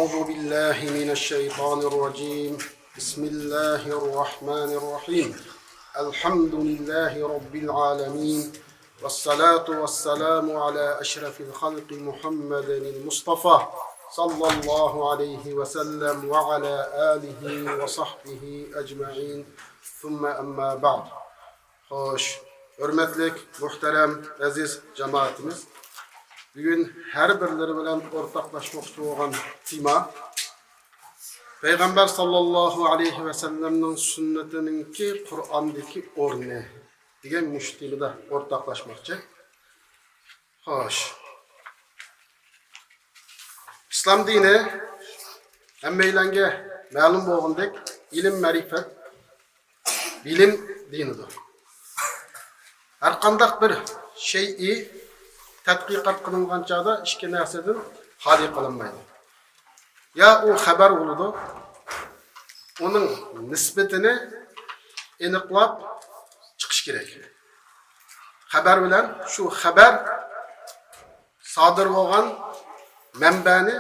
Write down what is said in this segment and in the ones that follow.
أعوذ بالله من الشيطان الرجيم بسم الله الرحمن الرحيم الحمد لله رب العالمين والصلاة والسلام على أشرف الخلق محمد المصطفى صلى الله عليه وسلم وعلى آله وصحبه أجمعين ثم أما بعد. Hoş, hürmetlik, muhterem, aziz cemaatimiz. Bugün her birleri bilen ortaklaşmakta olan tema Peygamber sallallahu aleyhi ve sellem'nin sünnetininki Kur'an'daki orne degan müştimide ortaklaşmakçı. Hoş. İslam dini hemmeylenge ma'lum bo'lgandek ilim ma'rifat bilim dinidir. Her qandaq bir şeyi tadqiqat qilingan chog'da ikki narsadan xoli qilinmaydi. Ya o xabar bo'ladi, uning nisbatini aniqlab chiqish kerak. Xabar bilan shu xabar sodir bo'lgan manbani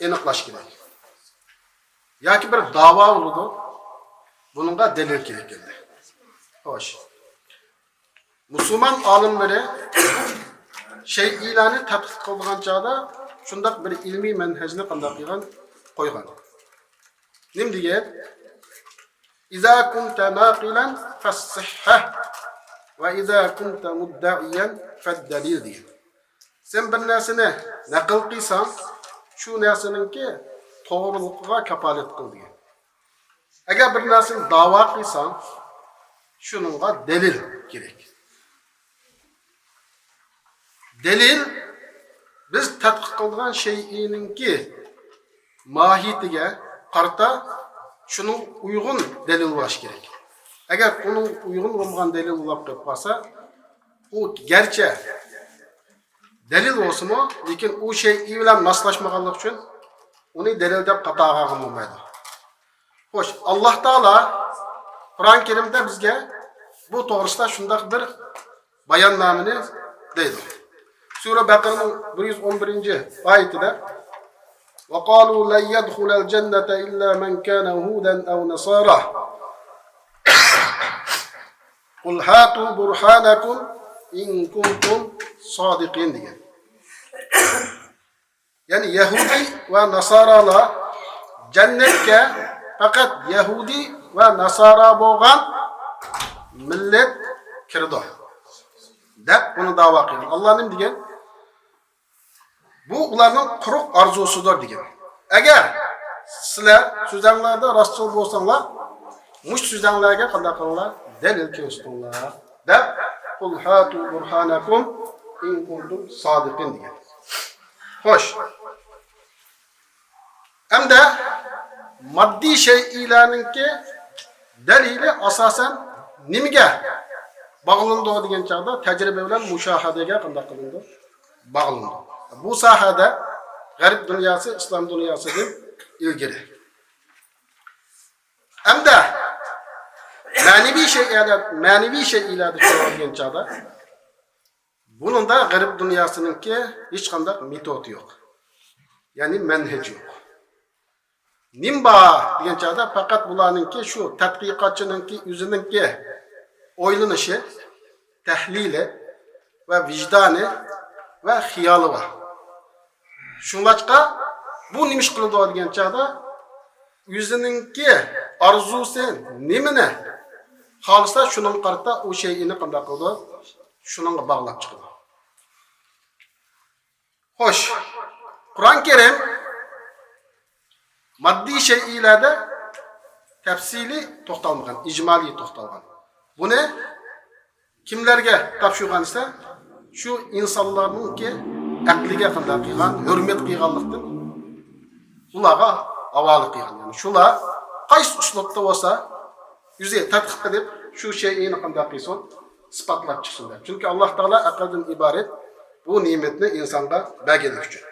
aniqlash kerak. Yoki bir da'vo bo'ladi, buningga dalil kerak keldi. Xo'sh. Müslüman alimleri şeyilarni tadqiq qilgan chog'da shundoq bir ilmiy manhajni qanday qilgan qo'ygan. Nim degan? İza kunta naqilan fas-sihha va iza kunta mudda'iyan fad-dalil degan. Sen bir narsani naql qilsang, shu narsaninki to'g'riligiga kafolat qil degan. Agar bir narsani da'vo qilsang, shuningga dalil kerak. Delil, biz tadqiq qilgan şeyininki mahiyetiga qarta şunun uygun delil bo'lishi kerak. Agar uning uygun bo'lgan delil bo'lib qolsa, u gerçi delil bo'lsa-mu, lekin u şey bilan moslashmaganlik uchun uni delil deb qatag'a bo'lmaydi. Xo'sh, Alloh taolo Qur'on-i Karimda bizga bu to'g'risida shunday bir bayonnamani deydi. Sura Baqara'nın 111. ayetinde وَقَالُوا لَنْ يَدْخُلَ الْجَنَّةَ إِلَّا مَنْ كَانَ هُودًا أَوْ نَصَارَى قُلْ هَاتُوا بُرْهَانَكُمْ إِنْ كُنْتُمْ صَادِقِينَ diye. Yani Yahudi ve Nasaralar cennetke fakat Yahudi ve Nasara bo'lgan millet kirdi. Dep bunu dava qilgan. Allah nim degan? Bu ularning quruq arzusudur degan. Agar sizlar so'zinglarda rostchil bo'lsanglar, mush so'zinglarga qanday qilinglar? Dalil ko'rsatinglar. Deb qul hatu burhanakum in kuntum sodiqin degan. Xo'sh. Hamda moddiy shaylarninki dalili asosan nimaga bağlandı degan chog'da tajriba bilan mushahadaga qanday qilindi? Bağlandı. Bu sahada g'arb dunyosi islom dunyosidan ilgari. Hamda ma'naviy shaylarni ko'rgan chog'da bunun da g'arb dunyosiningki hech qanday metodi yo'q. Ya'ni manhaj yo'q. Nimba degan chog'da faqat bularninki shu tadqiqotchininki o'zininki o'ylanishi, tahlili ve vicdanı ve xiyoli var. Şunlaçqa bu nimish qildi degan chog'da o'zininki arzusi nimani xolisa shuning qarta o shayini qanday qildi? Shuningga bog'lab chiqdi. Xo'sh, Qur'on Karim moddiy shaylarda tafsili to'xtalmagan, ijmoliy to'xtalgan. Bunu kimlerge topshirgan ise şu insanların ki akliga qanday qilgan, hurmat qilganlikdan ularga havola qilgan. Yani shular qaysi uslubda bo'lsa, yuzi tadqiq qilib shu shayni qanday qilsin, isbotlab chiqsinlar. Chunki Alloh taolo aqldan iborat bu ne'matni insonga berganlik uchun.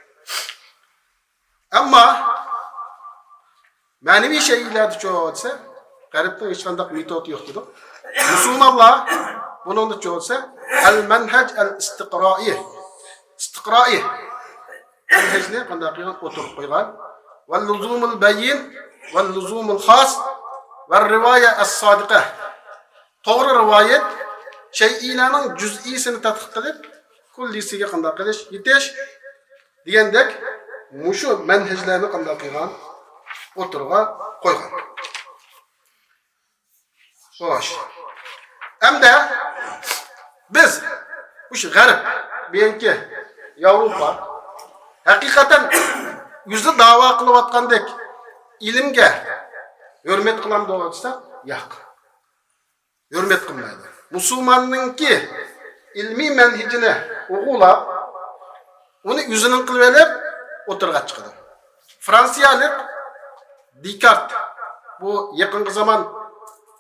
Ammo ma'naviy shaylarni cho'g'itsa, g'arbda hech qanday metod yo'q dedi. Müslümanlar bunun da çoğulsa el-menhec el-istiqrai. İstiqrai. Menhecini qanday qilgan oturup qo'ygan ve luzumul beyin ve luzumul khas ve rivaye es-sadika. To'g'ri rivoyat shay'iylarning juz'iysini tadqiq qilib, kullisiga qanday qilish yetish degandek mushu manhajlarni qanday qilgan o'tirg'a qo'ygan. Xo'sh. Hamda biz o'sha g'arb, benki Yevropa haqiqatan yüzü da'vo qilayotgandek ilmga hurmat qilamiz deb aytsak, yo'q. Hurmat qilmaydi. Musulmonninki ilmiy manhajini o'g'ilab, uni o'zining qilib olib o'tirg'a chiqadi. Fransiyalik Descartes bu yaqingi zaman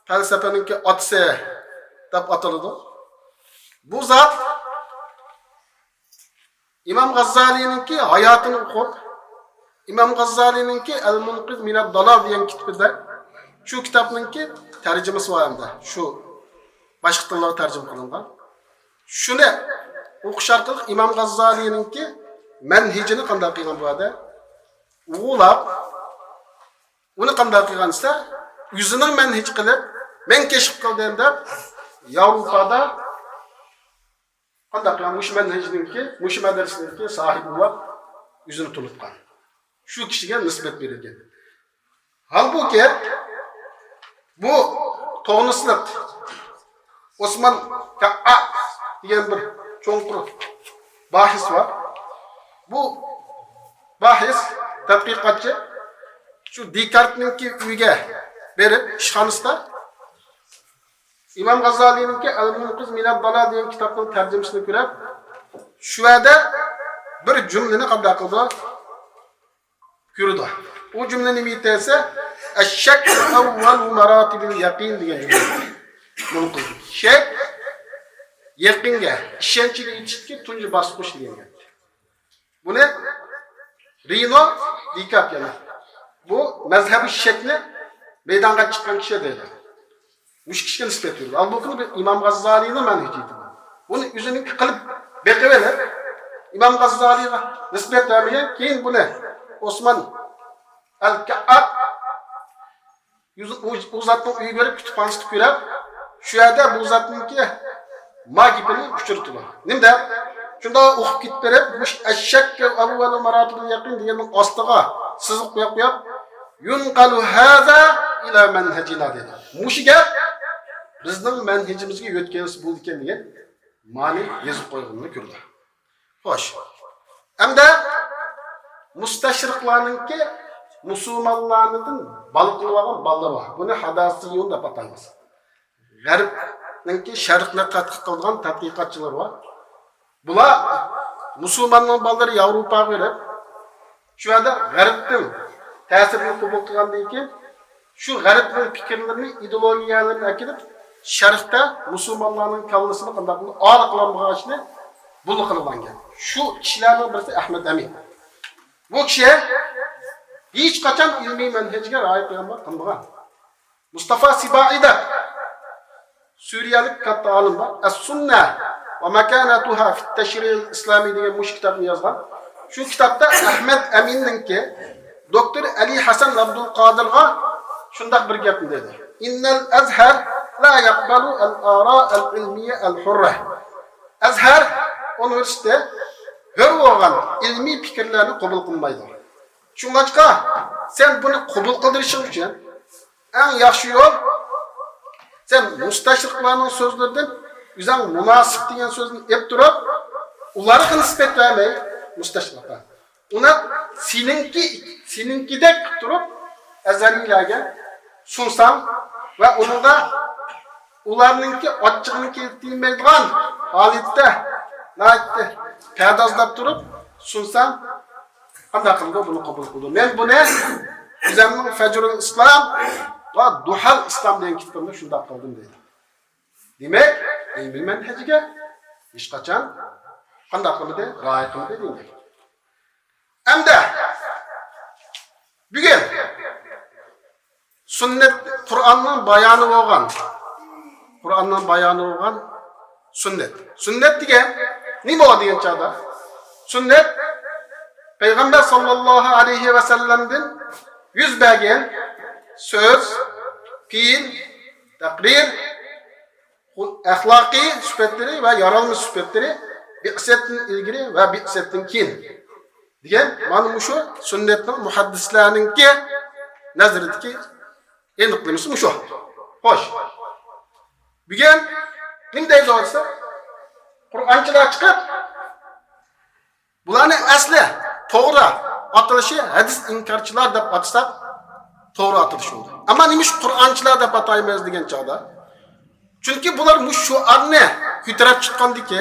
falsafaningki otasi deb ataladi. Bu zot İmam G'azzaliyninki hayotini o'qib, İmam G'azzaliyninki Al-Munqiz minad dalal degan kitobida shu kitobninki tarjimasi bor hamda. Shu boshqa tillarga tarjima qilingan. Shuni o'qish orqali İmam G'azzaliyninki manhajini qanday qilgan bo'ladi? O'g'ilab uni qanday qilgansa, o'zining manhaj qilib, men keşif qildim deb Yevropada qanday qilgan mush manhajninki, mush madrasaninki sohibi bo'lib o'zini tulibgan. Shu kishiga nisbat berilgan. Halbuki bu to'g'risliq Osman Ka'a degan bir cho'nqur bahis var. Bu bahis tadqiqotchi shu Descartes'ninki uyiga berib ishxonasida İmam G'azzaliyninki Al-Munqiz minad dalal degan kitobning tarjimasini ko'rib, shu yerda bir jumlani qanday qildi? Ko'rdi. O cümle nima aytsa, "Ash-shak awwal maratibil yaqin" degan jumla. Buni qildi. Shak yaqinga, ishonchga yetishga tunji bosqich degan gap. Buni Rino Descartes yana. Bu mazhabi shakni maydonga chiqqan kishi dedi. Mush kishiga nisbat berdi. Albuki İmam G'azzaliyning manhajiydi. Buni o'zining qilib beqavelib İmam G'azzaliyga nisbat bergan, keyin buni Osman Al-Ka'ab u zatning uyiga berib kutubxonasida ko'rib, shu yerda bu zatninki magipini uchirdilar. Nimda? Shunda o'qib ketib berib, mush ash-shakka awwalu maratibul yaqin deganning ostiga siziq qo'yib, yunqalu haza ila manhajina dedi. Mushiga bizning manhajimizga o'tkazib bo'ldi ekan degan ma'ni yozib qo'yganini ko'rdi. Xo'sh. Hamda mustashriqlarninki musulmonlarning baliq qilib olgan bolalar bor. Buni hadasiyun deb ataymiz. G'arbninki sharqni tadqiq qilgan tadqiqotchilar bor. Bular musulmonlar bolalari Yevropaga berib, shu yerda g'arbning ta'sirini qabul qilgandan keyin shu g'arbning fikrlarini, ideologiyalarini akilib, sharqda musulmonlarning kallasini qanday qilib aniqlanmagan ishni buni qilgan. Shu kishilarning birisi Ahmad Amin. Bu kishi hech qachon ilmiy manhajga rioya qilmagan. Mustafa Sibaida Suriyalik katta olim bor. As-Sunna va makanatuha fi at-tashri' al-islami degan mush kitobni yozgan. Shu kitobda Ahmad Aminninki Doktor Ali Hasan Abdul Qodirga shunday bir gapni dedi. Innal azhar la yaqbalu al-ara al-ilmiyya al-hurra. Azhar universiteti hür bo'lgan ilmiy fikrlarni qabul qilmaydi. Shuningcha sen buni qabul qildirishing uchun eng yaxshi yo'l sen mustashriqlarning so'zlaridan o'zing munosib degan so'zni ep turib, ularga nisbat bermay mustashriqlar. Uni seninkidek qilib turib azaliylarga sunsang va uningda ularningki ochchig'ini keltirmaydigan holatda naytdi pardozlab turib sunsam qanday qildi buni qabul qildi. Men buni o'zimning Fajrul Islom va Duhal Islom degan kitobimda shunday qildim dedi. Demak, ilmiy manhajga hech qachon qanday qildi? Rioya qildi deydi. Hamda bugun sunnat Qur'onning bayoni bo'lgan. Qur'onning bayoni bo'lgan sunnat. Sunnat degan nima degan chog'da? Sunnat Peygamber sallallahu aleyhi ve sellem'den yüz bergen söz, fiil, takrir, ahlaki süpetleri ve yaralmış süpetleri bi'setin ilgili ve bi'setin kin. Diyen, manım şu sünnetin muhaddislerinin nazarındaki en ıklimisi şu. Hoş. Bugün ne deydi olsa? Kur'ançılar çıkıp bularni asli to'g'ri atılışı hadis inkarchilar deb atsak to'g'ri atilishi bo'ldi. Ammo nima shu Qur'onchilar deb ataymiz degan chog'da? Chunki bular shuarni ko'tarib chiqqandiki,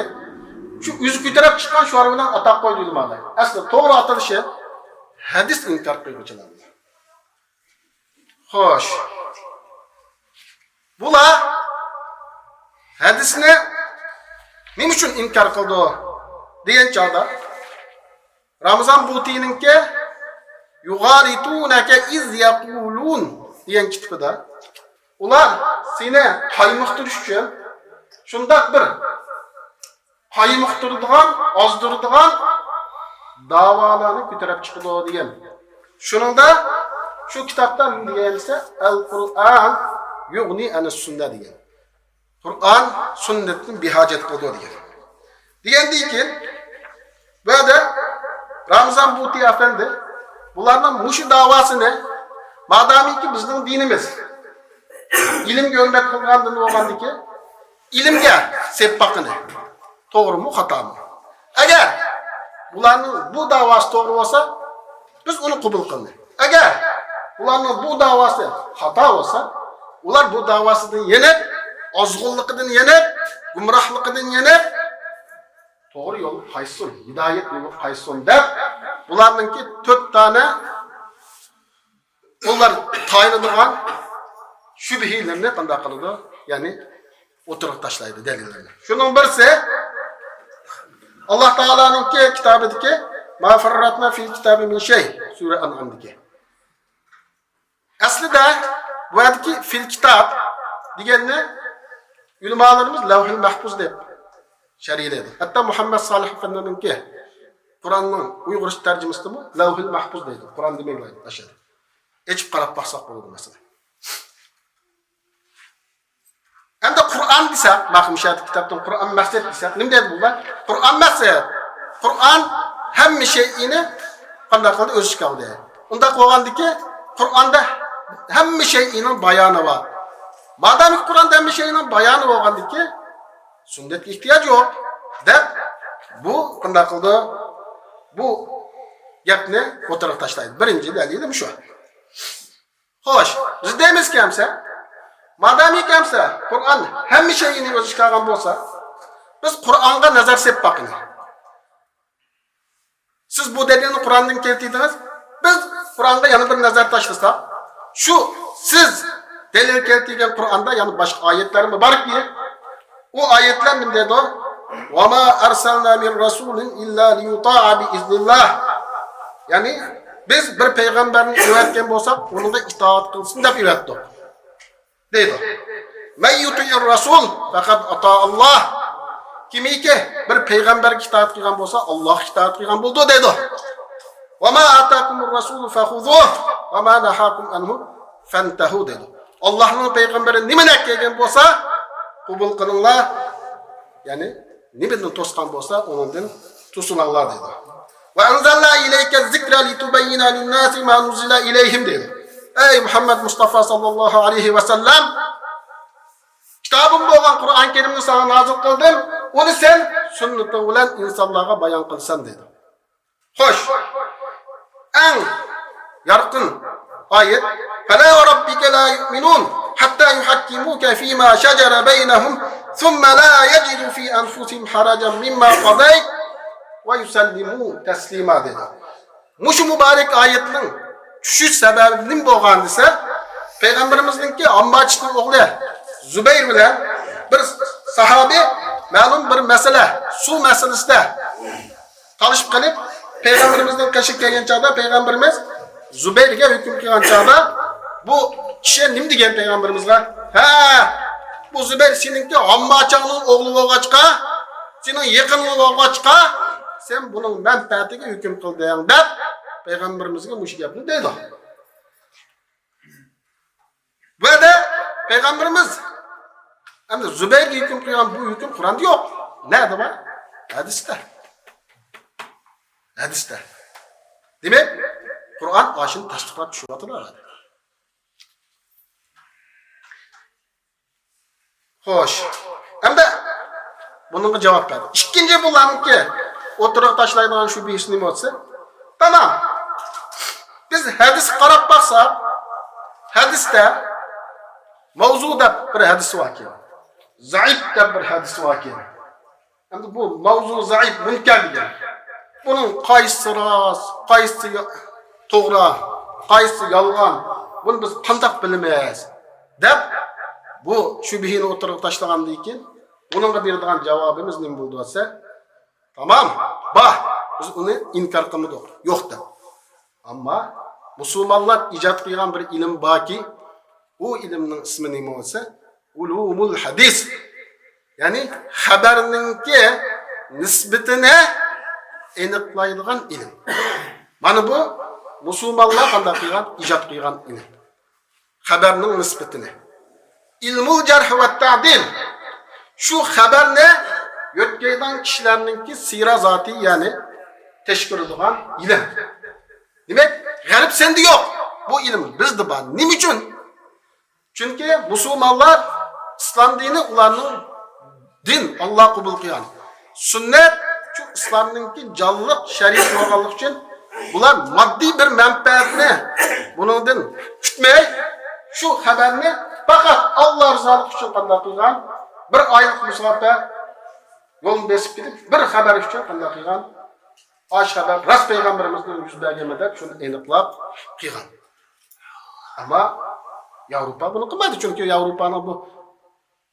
shu o'zi ko'tarib chiqqan shuar bilan ataq qo'ydi deyiladi. Asli to'g'ri atilishi hadis inkor qiluvchilar. Xo'sh. Bular hadisni nima uchun inkor qildi degan chog'da Ramazan Buti'ninki Yughalitunaka iz yaqulun degan kitobida ular seni qaymoqtirish uchun shundoq bir qaymoqtiradigan, ozdiradigan da'volarni ko'tarib chiqdi degan. Shuningda shu kitobda degansa Al-Qur'on yughni anis-sunnah degan. Qur'on sunnatni behojat qildi degan. Degandan keyin burada Ramazan Buti Efendi bularning mushu davosini madamiki bizning dinimiz ilmga hurmat qilgandan bo'lgandiki ilmga sepbaqini to'g'rimi xatomi agar bularning bu davosi to'g'ri bo'lsa biz uni qabul qilamiz agar ularning bu davosi xato bo'lsa ular bu davosidan yenib ozg'unligidan yenib gumrohligidan yenib to'g'ri yo'l qaysi hidoyat yo'li qaysi deb bularninki 4 tane ular tayinadigan shubhilarni qanday qiladi ya'ni o'tirib tashlaydi dalillarni. Shuning birisi Alloh taolaninki kitobidagi ma farratna fil kitabi min shay sura An'amdagi. Aslida bu yerdagi fil kitob deganni ulamolarimiz lavhul mahfuz deb şeriyeledi. Hatta Muhammed Salih Efendi'ninki Kur'an'ın Uygurca tercümesi mi? Lavhul mahfuz deydi. Kur'an demeyi aşağıda. Geçip qarab baksak olur mesela. Hem de Kur'an desek, bakın şahit kitaptan Kur'an maksat desek, ne dedi bunlar? Kur'an maksat. Kur'an hem şeyini qanday qildi o'z ichiga oldi. Unda qo'ygandiki, Qur'onda hamma şeyinin bayanı var. Madem Kur'an'da hamma şeyinin bayanı bo'lgandiki, sünnetga ehtiyoj yo'q deb bu qanday qildi? Bu gapni o'tirib tashlaydi. Birinchi dalilim shu. Xo'sh, biz deymizki hamsa, madamiki hamsa Qur'on hamma şeyini o'z ichiga olgan bo'lsa, biz Qur'onga nazar sepib boqing. Siz bu dalilni Qur'ondan keltirdingiz, biz Qur'onga yana bir nazar tashlasak, shu siz dalil keltirgan Qur'onda yana boshqa oyatlarmi borki, o ayetler ne dedi o? وَمَا أَرْسَلْنَا مِنْ رَسُولٍ إِلَّا لِيُطَاعَ بِإِذْنِ اللّٰهِ Yani biz bir peygamberin üretken olsak onun da itaat kılsın da ürettik. Dedi. مَنْ يُطِعِ الرَّسُولِ فَقَدْ أَطَاعَ اللّٰهِ Kimi ki bir peygamber itaat kılgan olsa Allah itaat kılgan buldu dedi. وَمَا آتَاكُمُ الرَّسُولُ فَخُذُوهُ وَمَا نَهَاكُمْ عَنْهُ فَانْتَهُوا dedi. Allah'ın peygamberi nimene kelgen olsa kubul kılınlar, yani nibinden toskan bolsa onundan tusunanlar dedi. Ve enzelna ileyke zikra litubeyyina linnâsi ma nuzila ileyhim dedi. Ey Muhammed Mustafa sallallahu aleyhi ve sellem, kitabım bo'lgan Kur'an-ı Kerim'ni sana nazil kıldım, onu sen sünneti bilen insanlara bayan kılsan dedi. Hoş, en yarkın ayet, فَلَا وَرَبِّكَ لَا يُؤْمِنُونَ حَتَّى يُحَكِّمُوكَ فِي مَا شَجَرَ بَيْنَهُمْ ثُمَّ لَا يَجِدُوا فِي أَنفُسِهِمْ حَرَجًا مِمَّا قَضَيْتَ وَيُسَلِّمُوا تَسْلِيمًا dedi. Muşu mübarek ayetinin düşüş sebebinin bo'lgandisa, Peygamberimizninki Ammaç'ın oğlu Zübeyir bilen bir sahabi ma'lum bir mesele, su meselesinde talışıp kalıp Peygamberimizden kaşık kelgan çağda Peygamberimiz Zübeyir'e hüküm kılgan çağda bu kişi nim degan Peygamberimizga? Ha, bu Zübeyir seninki Ammaç'ın oğlu bo'lgachqa, senin yaqinli bo'lgachqa, sen bunun menfaatiga hüküm qilding deb payg'ambarimizga mush gapni deydi. Ve de payg'ambarimiz endi Zubayrga hüküm qilgan bu hüküm Qur'onda yo'q. Nerede var? Hadisda. Hadisda. Demek Qur'on aşını tasdiqlab tushyaptilar. Xo'sh. Endi bunga javob berdi. İkinci bularniki o'tirib tashlaydigan shu besh nima bo'lsa, tamam. Biz hadis qarab baksak, hadisda mavzu deb bir hadis var ki, zaif deb bir hadis var ki. Endi bu mavzu zaif munkar degan. Bunun qaysi rost, qaysi to'g'ri, qaysi yolg'on, buni biz qanday bilamiz deb bu shubhini o'tirib tashlagandan keyin bunga beradigan javobimiz nima bo'ldi desa, tamam, biz uni inkor qilmadik, yo'q deb. Ammo musulmonlar ijod qilgan bir ilm borki, u ilmning ismi nima bo'lsa, ulumul hadis. Ya'ni xabarningki nisbatini aniqlaydigan ilm. Mana bu musulmonlar qanday qilgan, ijod qilgan ilm. Xabarning nisbatini. İlmul cerh ve ta'dil. Şu haberle yötkeyden kişilerinki sira zati yani teşkil edilen ilim. Demek garip sende yok. Bu ilim bizde var. Nim için? Çünkü Müslümanlar İslam dini ularının din Allah kabul kıyan. Sünnet şu İslam'ınki canlılık şerif olganlık için bular maddi bir menfaatini bunun din tutmay şu haberini fakat Allah rızalık için qanday qilgan bir aylık musafir yolun besip gidip bir haber için qanday qilgan aş haber rast peygamberimizden yüz bergemede şunu aniqlab qilgan. Ama Avrupa bunu qilmadi çünkü Avrupa'nın bu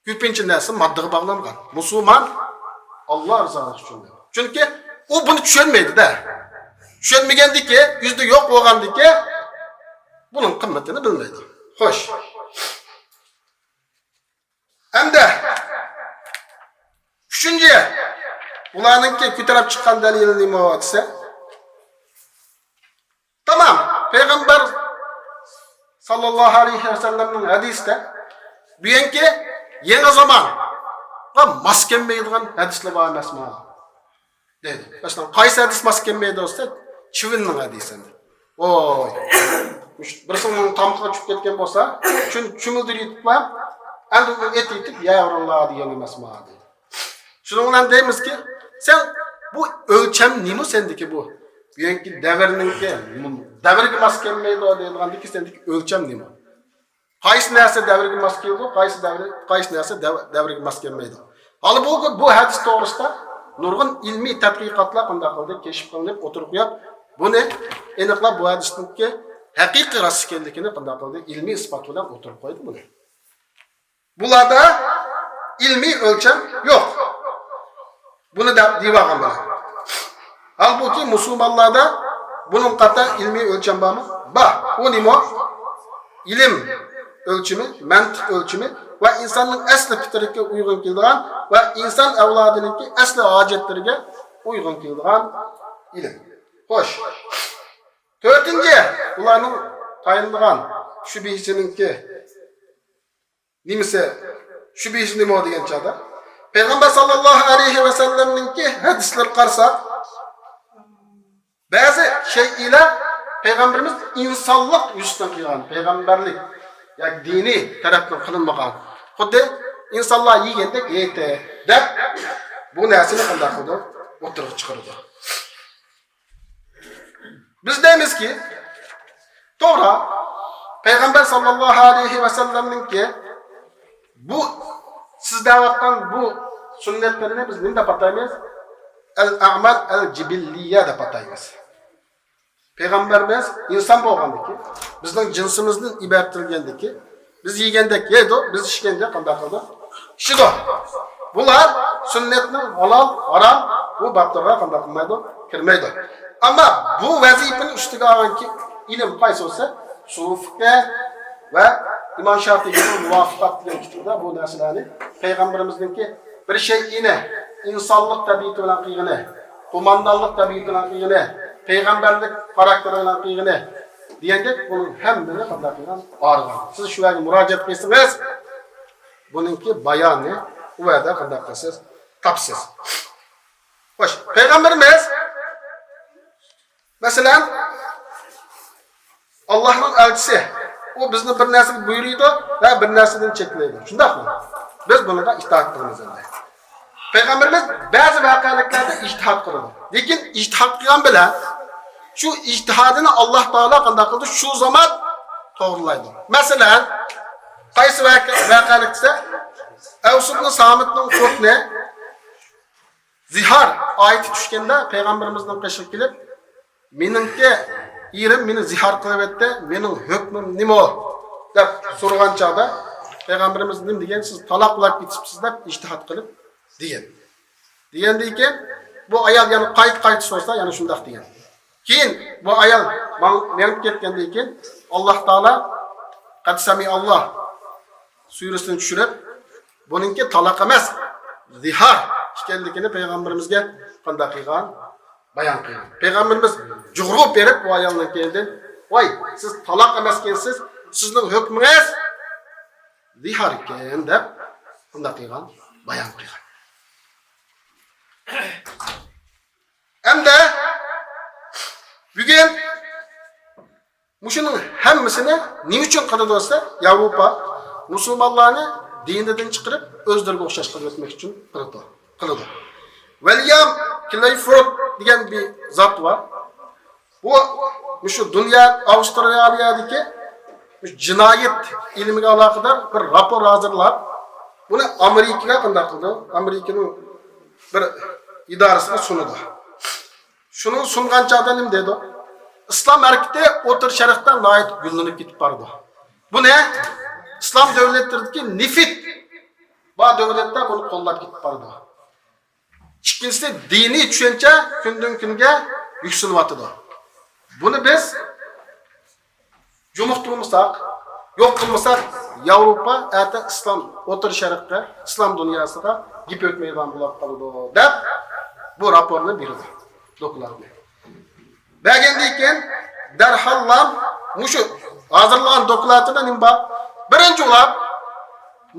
ko'pincha narsa moddaga bog'langan. Musulmon Allah rızalık için. Çünkü o bunu tushunmaydi da. Tushunmagandiki, yüzde yo'q bo'lgandiki bunun qimmatini bilmaydi. Xo'sh. Hamda üçüncü ularninki ko'tarib chiqqan dalili nima desa, tamam, payg'ambar sallallohu alayhi vasallamning hadisida bu yangi yangi zaman va mos kelmaydigan hadislar bor emasmi? Dedi. Masalan, qaysi hadis mos kelmaydi desa, chivinning hadisi. Oy. Birisinin tamqıga tushib ketgan bo'lsa, chumildirib tutmam endi u etib yavrullah degan emasmi dedi. Shuning bilan deymizki, sen bu o'lcham nima sendiki bu? Bu yangi davrninki, davrga mos kelmaydi deyilgandiki sendiki o'lcham nima? Qaysi narsa davrga mos keldi, qaysi narsa davrga mos kelmaydi. Hali bu hadis to'g'risida nurg'un ilmiy tadqiqotlar qanday qildi, keşif qilinib o'tirib qo'yib, buni aniqlab bu hadisninki haqiqiy rost ekanligini qanday qildi, ilmiy isbot bilan o'tirib qo'ydi buni. Bularda ilmiy o'lcham yo'q. Buni da divagan var. Halbuki Müslümanlarda bunun qatar ilmiy o'lcham bormi? Bor. U nima? İlim ölçümü, mantiq ölçümü ve insanın asli fitriga uygun keladigan ve insan avlodiningki asli hojatlariga uygun keladigan ilim. Xo'sh. To'rtinchi, ularning tayinlagan shubhasininki nimasi? Shubhasi nima degan chog'da? Payg'ambar sallallohu alayhi va sallamninki hadislar qarsak, ba'zi shaylar Peygamberimiz insanlık üstüne qilgan, peygamberlik yani dini tarafdan qilinmagan. Xuddi insonlar yegandek yeydi deb bu narsani qanday qildi? O'tirib chiqardi. Biz deymizki, to'g'ri, Peygamber sallallohu alayhi va sallamninki bu siz da'vatdan bu sunnatlarini biz nima deb ataymiz? Al-a'mal al-jibilliya deb ataymiz. Peygamberimiz insan bo'lgandiki, bizning jinsimizdan iboratilgandiki, biz yegandek yeydi, biz ishganda qanday qildi? Ishidi. Bular sunnatning halol, harom bu bablarga qanday qilmaydi? Kirmaydi. Ammo bu vazifaning ustiga olganki ilm qaysi bo'lsa, sufga va İmam Şafii'nin muvaffaqat degan kitobda bu narsalarni Peygamberimizningki bir şeyini insanlık tabiati bilan qilgani kumandanlık tabiatına qiyini, peygamberlik karakterine qiyini diyendek bunun hemmini qanday qilgan arg'an. Siz shu yerga murojaat qilsangiz, buningki bayoni u yerda qanday qilasiz? Topsiz. Xo'sh, payg'ambarimiz masalan Allohning elchisi, u bizni bir narsaga buyuruydi va bir narsadan cheklaydi. Shundaqmi? Biz bunga itoat qilamiz endi. Payg'ambarimiz ba'zi voqealiklarda ijtihod qiladi. Lekin ijtihod qilgan bilan shu ijtihodini Alloh taolo qanday qildi? Shu zaman to'g'rilaydi. Masalan, qaysi voqealikda Avs ibn Samitning hukmi zihar oyati tushganda payg'ambarimizning qishiga kelib, meningki erim meni zihar qilib etdi, mening hukmim nima deb so'ragan chog'da payg'ambarimiz nim degan, siz taloq qilib ketibsiz deb ijtihod qilib degan. Degandan keyin bu ayol yana qayt so'rasa yana shunday degan. Keyin bu ayol menib ketgandan keyin Alloh taolo qad sami Allah surasini tushirib, buningki taloq emas, zihar ekanligini payg'ambarimizga qanday qilgan? Bayon qilgan. Payg'ambarimiz jug'ruq berib bu ayoldan keldi. Voy, siz taloq emas ekansiz, sizning hukmingiz zihar ekan deb qanday qilgan? Bayon qilgan. Endi bugun mushuning hammasini nima uchun qiladi bo'lsa, Yevropa musulmonlarni dinidan chiqarib o'zlariga o'xshash qilib o'tmoq uchun qiladi. William Clifford degan bir zot var. Bu shu dunyo Avstraliyadagi jinoyat ilmiga aloqador bir rapor hozirlab, buni Amerikaga qanday qildi? Amerikaning bir idorasiga sunadi. Shuni sungan chog'da nima dedi? İslam hareketi o'tir sharqdan nihoyat gullanib ketib bordi. Bu ne? İslam devletlerideki nifit bu devletler bunu qo'llab ketib bordi. İkincisi dini tushuncha kundan kunga yukselyapti. Bunu biz jumuqtirmasak, yo'q qilmasak, Yevropa ata İslam o'tir sharqqa, İslam dunyosiga gip o'tmaydigan bo'lib qoldi deb bu raporni berdi. Dokladni. Bergandan keyin darhallam mushu hozirlagan dokladida nima bor? Birinchi ulab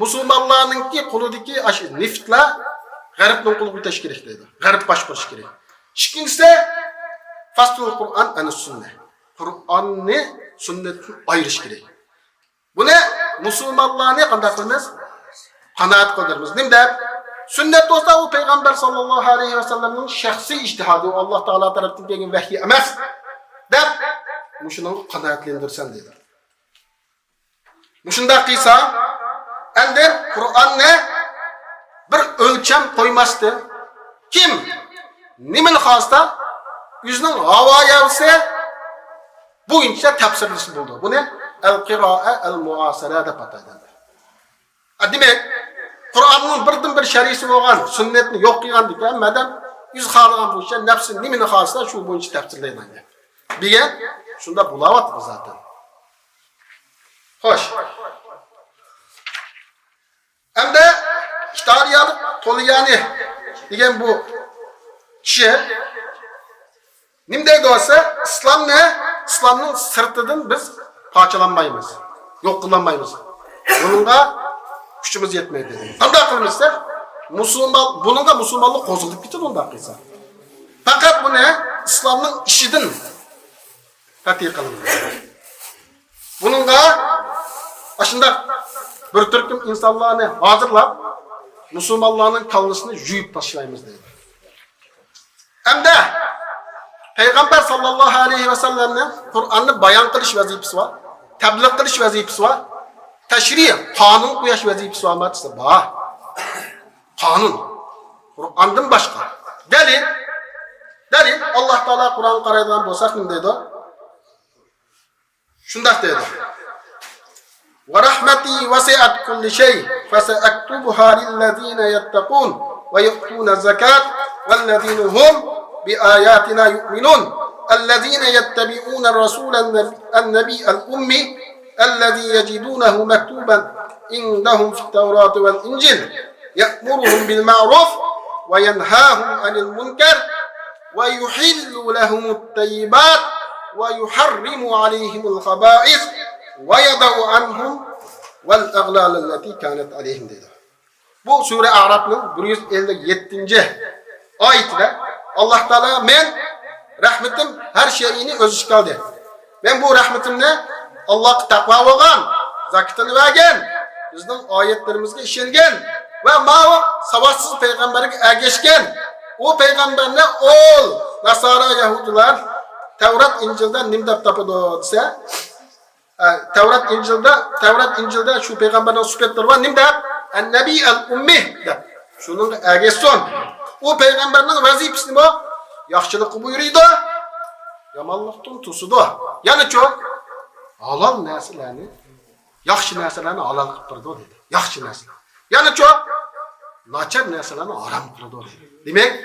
musulmonlarningki qo'lidagi ash neftlar g'arbning qo'liga o'tish kerak deydi. G'arb boshqarish kerak. Ikkinchisi fasl Qur'on ana sunnah. Qur'onni sunnatdan ayirish kerak. Buni musulmonlarni qanday qilamiz? Qanoat qildiramiz. Nima deb? Sünnet olsa o Peygamber sallallahu aleyhi ve sellem'in şahsi ijtihadı, Allah Teala tarafından gelген vahiy emas deb muşunu qanoatlandirsan dedi. Muşunda qilsa, endi Qur'onni bir o'lcham qo'ymasdi. Kim nimani xohsa o'zining havoyasi bo'yicha tafsirlisi bo'ldi. Buni al-qiro'a al-muasara deb ataydi. Demak, Qur'onning birdan bir sharisi bo'lgan, sunnatni yo'q qilgandikan, madam o'z xohlagan bo'yicha nafsi nimani xohsa shu bo'yicha tafsirlaydi. Degan shunda bo'layapti zaten. Xo'sh. Endi Italiyalik Toliani degan bu kishi nima deydi bo'lsa, islomning sirtidan biz parchalanmaymiz, yo'q qilinmaymiz. Bunga kuchimiz yetmaydi. Qanday qilmasa, bunga musulmonlik qo'zg'ilib ketadi unda qilsa. Faqat buni islomning ishidan tatbiq qilamiz. Bunga ashunda bir turkum insonlarni hozirlab musulmonlarning kallasini yuyib tashlaymiz deydi. Hamda Peygamber sallallahu aleyhi ve sellem'nin Kur'an'ı bayan qilish vazifasi var, tabliğ qilish vazifasi var, teşri' qonun qo'yish vazifasi var desa, bor. Qonun Kur'an'dan boshqa. Dalil Allah Taala Kur'an qaraydigan bo'lsak nima deydi? Shunday deydi. Wa rahmati wasi'at kulli shay fasa'aktubuha lil ladzina yattaqun wa yu'tuna zakat wal ladzina hum bi ayatina yu'minun alladzina yattabi'una ar-rasula an-nabiy al-ummi alladhi yajidunahu maktuban indahum fit tawrati wal injil ya'muruhum bil ma'ruf wa yanhahum 'anil munkar ويحل لهم الطيبات ويحرم عليهم الخبائث ويضع عنهم والأغلال التي كانت عليهم dedi. Bu Sure A'raf'ın 157. ayetinde Allah Teala men rahmetim her şeyini öz içine aldı. Ben bu rahmetimle Allah'a takva olgan, zakatını vergen, bizden ayetlerimizge işengen ve ma savaşsız peygamberge ergeçken o peygamberle ol Nasara Yahudiler Tevrat İncil'den nimdep tapıdı dese Tevrat İncil'de şu peygamberden süpetleri var nimdep en-nebi el-ummi de şunun ergeçson o peygamberinin vazifesi mi? Yaxşılık buyuruydu yamanlıktan tusudu yani çok halal nesillerini yaxşı nesillerini halal kıptırdı dedi yaxşı nesil yani çok naçar nesillerini haram kıptırdı dedi demek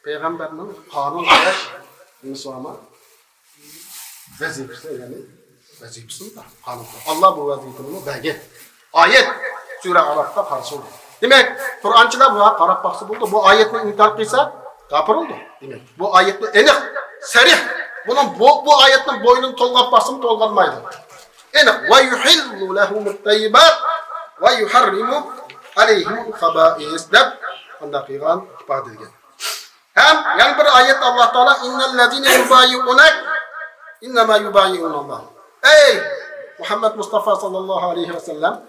peygamberinin kanun yaş Müslüman vazifesi yani vazifesini de kanun Allah bu vazifesini belge ayet Sure Araf'ta karşı oldu demek Kur'ançılar buna karab baksı buldu bu ayetle inkar kıysa kapır oldu demek bu ayetle enik serih bunun bu ayetin boynunu tolgap basım tolganmaydı enik ve yuhillu lehumut tayyibat ve yuharrimu aleyhimul haba'is deb onda kıygan ifade edilgen hem yani bir ayet Allah Teala innellezine yubayi'unak innema yubayi'unallah ey Muhammed Mustafa sallallahu aleyhi ve sellem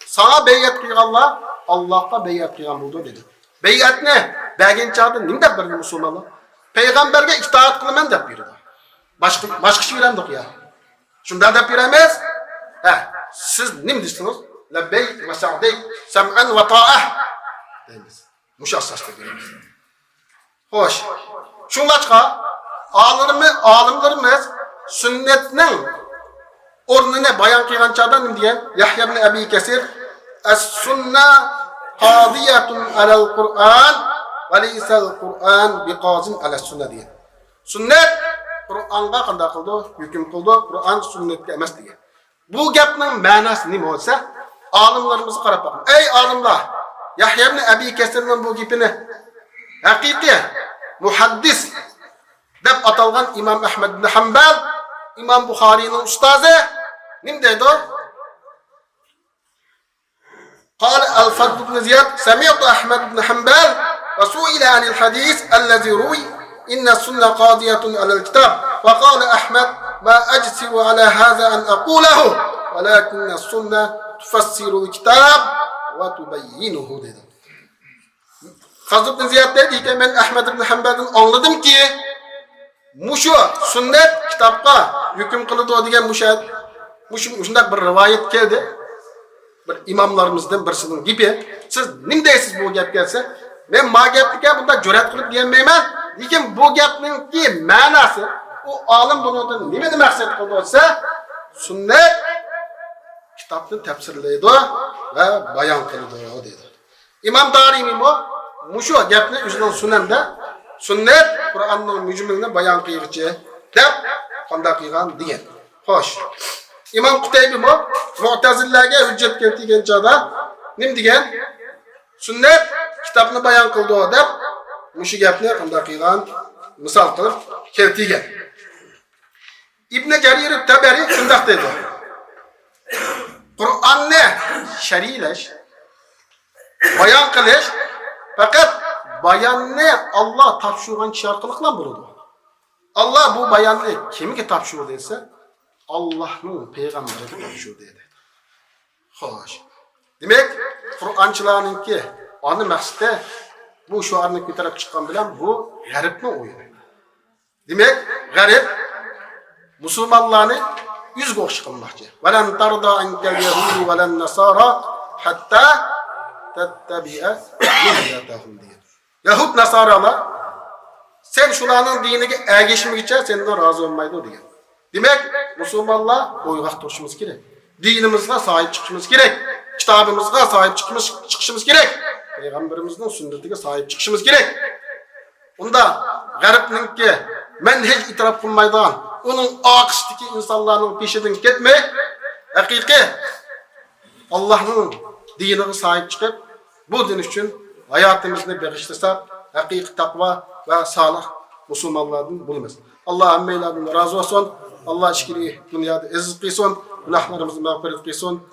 sana beyat kıyganlar Allah'a beyat kıygan buldu dedi beyat ne? Belgen çağırdı nimde bir Müslümanlar peygamberge itaat kılmen de bir başka şey bilemdik ya şundan da bilemez siz nim diyorsunuz lebbeyk ve sa'deyk sem'en ve ta'ah deyiniz muşassasda görürüz hoş şunlaçka alimlerimiz sünnetinin ornuna bayan kıygan çağırdan nim diyen Yahya ibn Abi Kesir es-sünne qadiyatun alel Kur'an ve leysel Kur'an biqazin alel sünne diyen sünnet Kur'an'a qanday qildi, hüküm qildi, Kur'an sünnetga emas degan. Bu gapning ma'nosi nima bo'lsa, olimlarimiz qarab boqing. Ey olimlar, Yahya ibn Abi Kesirning bu gapini haqiqiy muhaddis deb atalgan İmam Ahmad ibn Hanbal, İmam Buxoriyning ustozi nim deydi? قال الفضل بن زياد سمعت أحمد بن حنبل وسئل عن الحديث الذي روي إن السنة قاضية على الكتاب وقال أحمد ما أجسر على هذا أن أقوله ولكن السنة تفسر الكتاب وتبينه dedi. Fazıl bin Ziyad dedi ki ben Ahmed ibn Hanbal'dan anladım ki muşu sünnet kitapka hüküm kılıdı degan muşundak bir rivayet geldi. Bir imamlarımızdan birisinin gibi siz nim deysiz bu gap gelse ben ma gapga bunda cüret qilib diyemeyman lekin bu gapninki ma'nosi o olim bundan nimani maqsad qildi olsa sünnet kitobni tafsirlaydi va bayon qiladi dedi. İmam Darimi mushu gapni o'zining sunanda sünnet Qur'onning mujmilini bayon qiluvchi deb qanday qilgan degan. Xo'sh. İmam Qutaybi Mu'tazillaga hujjat keltirgan chog'da nim degan? Sünnet kitobni bayon qildi deb mushu gapni qanday qilgan misol qilib keltirgan. İbn Jarir Tabari shunday dedi. Qur'onni shari'lash, bayon qilish faqat bayonni Allah topshirgan kishi orqali qilan bo'ladi. Allah bu bayonni kimga topshirdi desa, Allah'ning payg'ambariga topshirdi dedi. Xo'sh. Demak, Qur'onchilarningki ani maqsadi bu shuarni ko'tarib chiqqan bilan bu g'aribning o'yini. Demak, g'arib musulmonlarni yuzga o'xshi qilmoqchi. Valan tarda ankal yahudu valan nasara hatta tattabi'a millatahum diyor. Yahud nasaralar sen shularning diniga ergashmaguncha sendan rozi bo'lmaydi degan. Demak, musulmonlar o'yg'oq turishimiz kerak. Dinimizga sahip chiqishimiz kerak. Kitobimizga sahip chiqishimiz kerak. Peygamberimizning sunnatiga sahip chiqishimiz kerak. Unda g'arbninki manhaj itiraf qilmaydigan, uning oqishdagi insonlarning peshidan ketmay, haqiqiy Allohning diniga sahip chiqib, bu din uchun hayotimizni bag'ishlasak, haqiqiy taqvo va solih musulmonlardan bo'lamiz. Alloh hammalardan rozi bo'lsin. Alloh ishkiri dunyoda izzat qilsin, gunohlarimizni mag'firat qilsin.